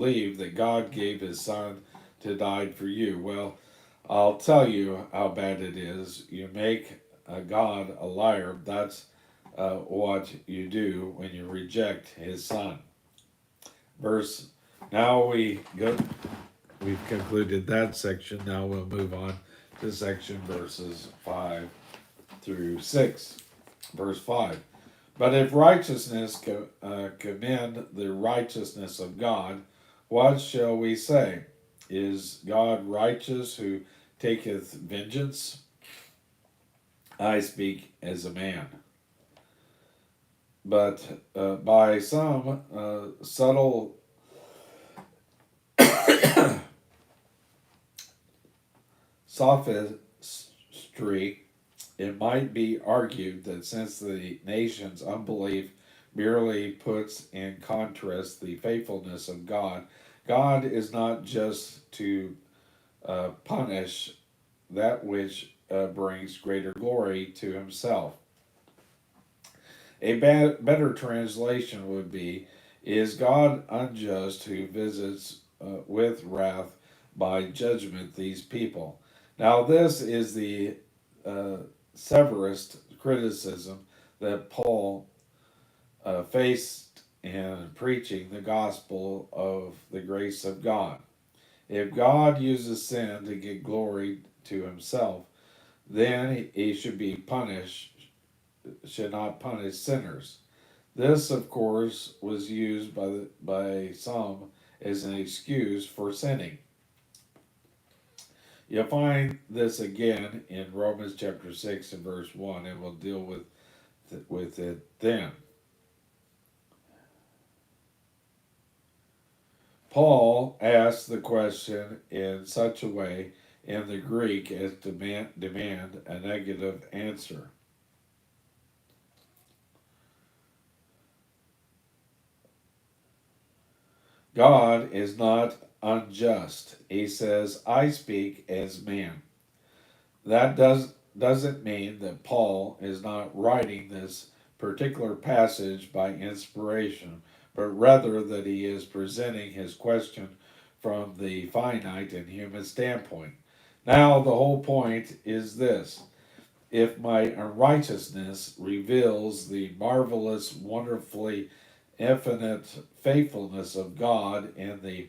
believe that God gave his son to die for you. Well, I'll tell you how bad it is. You make God a liar. That's what you do when you reject his son. Verse. Now we've concluded that section. Now we'll move on to section verses 5 through 6. Verse 5. But if righteousness commend the righteousness of God, what shall we say? Is God righteous who taketh vengeance? I speak as a man. But by some subtle sophistry, it might be argued that since the nation's unbelief merely puts in contrast the faithfulness of God, God is not just to punish that which brings greater glory to himself. A better translation would be, is God unjust who visits with wrath by judgment these people? Now, this is the severest criticism that Paul faced in preaching the gospel of the grace of God. If God uses sin to get glory to himself, then he should not punish sinners. This, of course, was used by some as an excuse for sinning. You'll find this again in Romans chapter 6 and verse 1, and we'll deal with it then. Paul asks the question in such a way in the Greek as to demand a negative answer. God is not unjust. He says, I speak as man. That doesn't mean that Paul is not writing this particular passage by inspiration, but rather that he is presenting his question from the finite and human standpoint. Now, the whole point is this: if my unrighteousness reveals the marvelous, wonderfully infinite faithfulness of God and the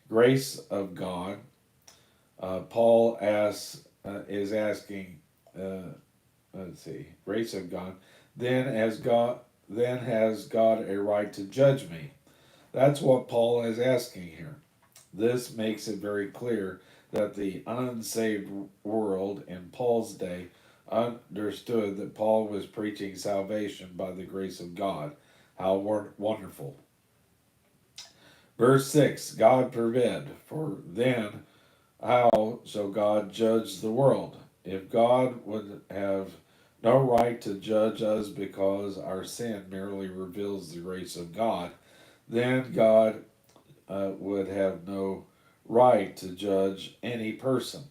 grace of God, Paul is asking, grace of God, then has God a right to judge me? That's what Paul is asking here. This makes it very clear that the unsaved world in Paul's day understood that Paul was preaching salvation by the grace of God. How wonderful. Verse 6, God forbid, for then how shall God judge the world? If God would have no right to judge us because our sin merely reveals the grace of God, then God would have no right to judge any person.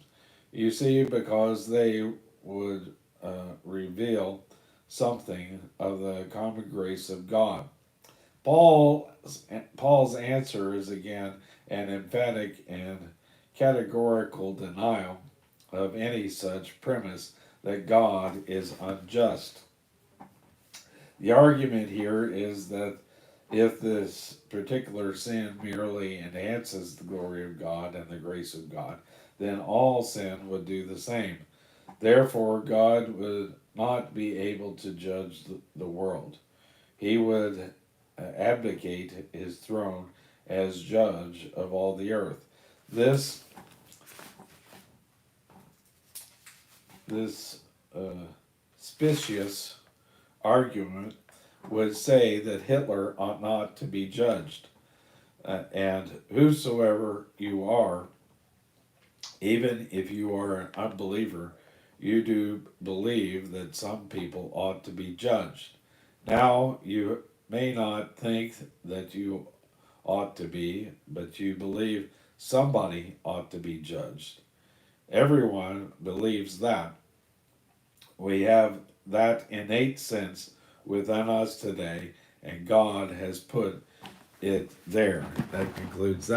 You see, because they would reveal something of the common grace of God. Paul's answer is again an emphatic and categorical denial of any such premise that God is unjust. The argument here is that if this particular sin merely enhances the glory of God and the grace of God, then all sin would do the same. Therefore, God would not be able to judge the world. He would abdicate his throne as judge of all the earth. This specious argument would say that Hitler ought not to be judged, and whosoever you are, even if you are an unbeliever, you do believe that some people ought to be judged. Now, you may not think that you ought to be, but you believe somebody ought to be judged. Everyone believes that. We have that innate sense within us today, and God has put it there. That concludes that.